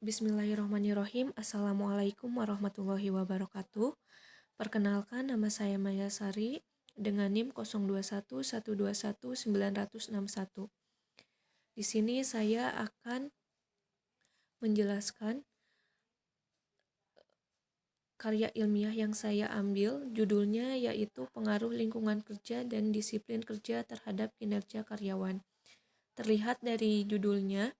Bismillahirrahmanirrahim. Assalamualaikum warahmatullahi wabarakatuh. Perkenalkan, nama saya Maya Sari dengan NIM 0211211961. Di sini saya akan menjelaskan karya ilmiah yang saya ambil. Judulnya yaitu Pengaruh Lingkungan Kerja dan Disiplin Kerja Terhadap Kinerja Karyawan. Terlihat dari judulnya,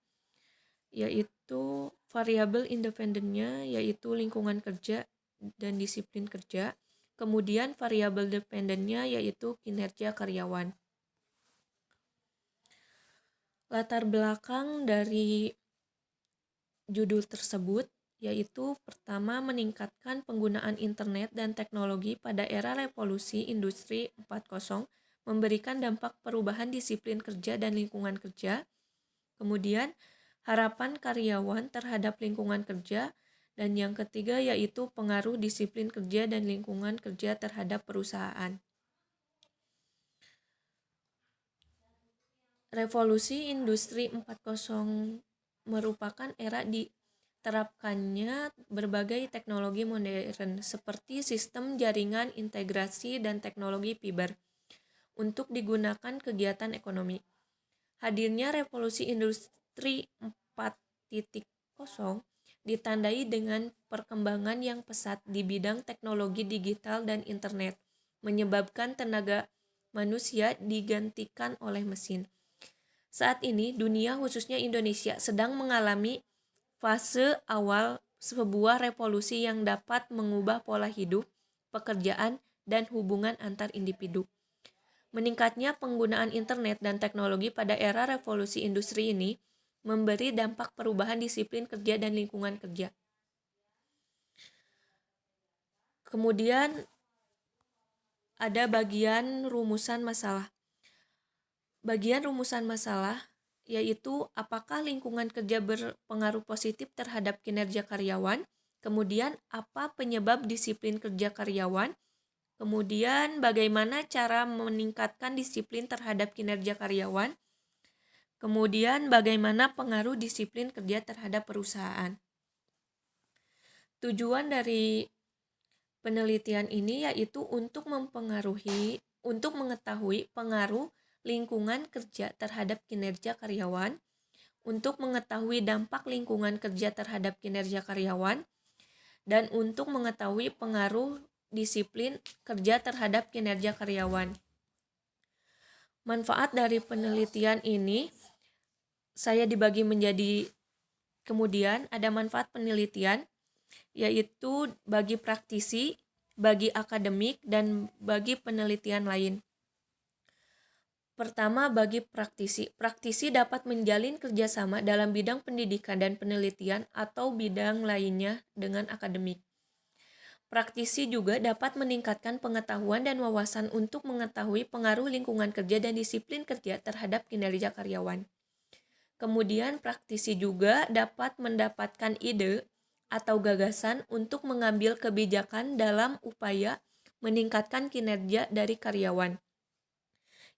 yaitu variabel independennya yaitu lingkungan kerja dan disiplin kerja. Kemudian variabel dependennya yaitu kinerja karyawan. Latar belakang dari judul tersebut yaitu pertama, meningkatkan penggunaan internet dan teknologi pada era revolusi industri 4.0 memberikan dampak perubahan disiplin kerja dan lingkungan kerja. Kemudian harapan karyawan terhadap lingkungan kerja, dan yang ketiga yaitu pengaruh disiplin kerja dan lingkungan kerja terhadap perusahaan. Revolusi Industri 4.0 merupakan era diterapkannya berbagai teknologi modern seperti sistem jaringan integrasi dan teknologi fiber untuk digunakan kegiatan ekonomi. Hadirnya revolusi industri 4.0 ditandai dengan perkembangan yang pesat di bidang teknologi digital dan internet, menyebabkan tenaga manusia digantikan oleh mesin. Saat ini, dunia khususnya Indonesia sedang mengalami fase awal sebuah revolusi yang dapat mengubah pola hidup, pekerjaan, dan hubungan antar individu. Meningkatnya penggunaan internet dan teknologi pada era revolusi industri ini memberi dampak perubahan disiplin kerja dan lingkungan kerja. Kemudian ada bagian rumusan masalah. Bagian rumusan masalah yaitu apakah lingkungan kerja berpengaruh positif terhadap kinerja karyawan, kemudian apa penyebab disiplin kerja karyawan, kemudian bagaimana cara meningkatkan disiplin terhadap kinerja karyawan, kemudian bagaimana pengaruh disiplin kerja terhadap perusahaan. Tujuan dari penelitian ini yaitu untuk mengetahui pengaruh lingkungan kerja terhadap kinerja karyawan, untuk mengetahui dampak lingkungan kerja terhadap kinerja karyawan, dan untuk mengetahui pengaruh disiplin kerja terhadap kinerja karyawan. Manfaat dari penelitian ini saya dibagi menjadi, kemudian ada manfaat penelitian yaitu bagi praktisi, bagi akademik, dan bagi penelitian lain. Pertama, bagi praktisi. Praktisi dapat menjalin kerjasama dalam bidang pendidikan dan penelitian atau bidang lainnya dengan akademik. Praktisi juga dapat meningkatkan pengetahuan dan wawasan untuk mengetahui pengaruh lingkungan kerja dan disiplin kerja terhadap kinerja karyawan. Kemudian, praktisi juga dapat mendapatkan ide atau gagasan untuk mengambil kebijakan dalam upaya meningkatkan kinerja dari karyawan.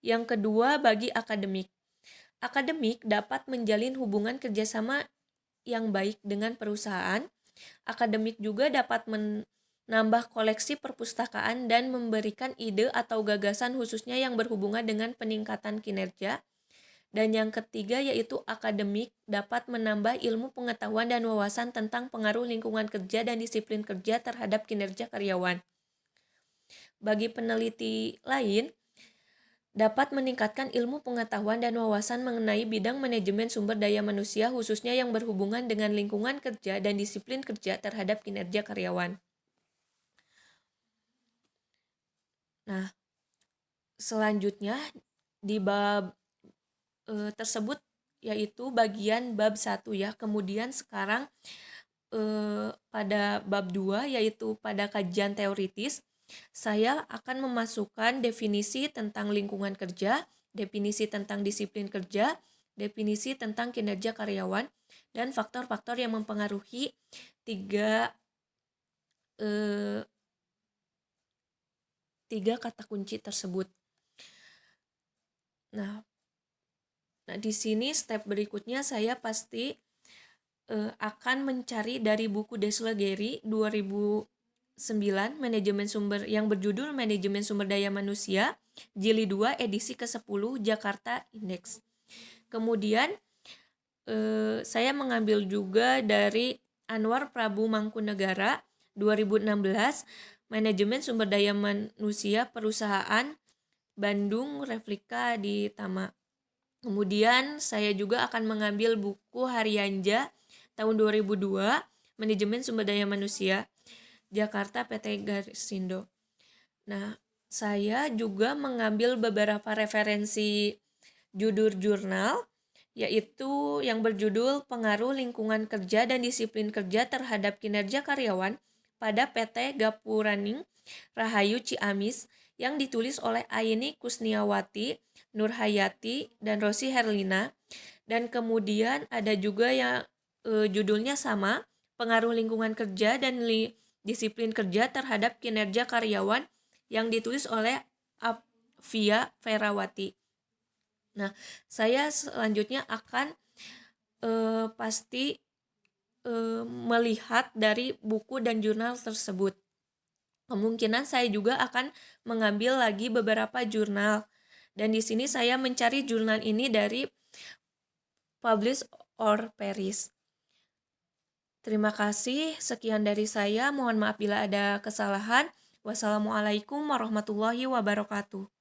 Yang kedua, bagi akademik. Akademik dapat menjalin hubungan kerjasama yang baik dengan perusahaan. Akademik juga dapat menambah koleksi perpustakaan dan memberikan ide atau gagasan khususnya yang berhubungan dengan peningkatan kinerja. Dan yang ketiga yaitu akademik dapat menambah ilmu pengetahuan dan wawasan tentang pengaruh lingkungan kerja dan disiplin kerja terhadap kinerja karyawan. Bagi peneliti lain, dapat meningkatkan ilmu pengetahuan dan wawasan mengenai bidang manajemen sumber daya manusia khususnya yang berhubungan dengan lingkungan kerja dan disiplin kerja terhadap kinerja karyawan. Nah, selanjutnya di bab tersebut yaitu bagian bab 1 ya. Kemudian sekarang pada bab 2 yaitu pada kajian teoritis, saya akan memasukkan definisi tentang lingkungan kerja, definisi tentang disiplin kerja, definisi tentang kinerja karyawan, dan faktor-faktor yang mempengaruhi tiga kata kunci tersebut. Nah, di sini step berikutnya saya pasti akan mencari dari buku Desler Gary 2009 manajemen sumber yang berjudul Manajemen Sumber Daya Manusia, Jilid 2 edisi ke-10 Jakarta Index. Kemudian saya mengambil juga dari Anwar Prabu Mangkunegara 2016 Manajemen Sumber Daya Manusia Perusahaan Bandung Replika di Tama. Kemudian saya juga akan mengambil buku Haryanja tahun 2002 Manajemen Sumber Daya Manusia Jakarta PT Garsindo. Nah, saya juga mengambil beberapa referensi judul jurnal yaitu yang berjudul Pengaruh Lingkungan Kerja dan Disiplin Kerja Terhadap Kinerja Karyawan pada PT Gapuraning Rahayu Ciamis yang ditulis oleh Aini Kusniawati, Nurhayati, dan Rosi Herlina. Dan kemudian ada juga yang judulnya sama, Pengaruh Lingkungan Kerja dan Disiplin Kerja Terhadap Kinerja Karyawan yang ditulis oleh Afia Ferawati. Nah, saya selanjutnya akan pasti melihat dari buku dan jurnal tersebut. Kemungkinan saya juga akan mengambil lagi beberapa jurnal. Dan di sini saya mencari jurnal ini dari Publish or Perish. Terima kasih, sekian dari saya. Mohon maaf bila ada kesalahan. Wassalamualaikum warahmatullahi wabarakatuh.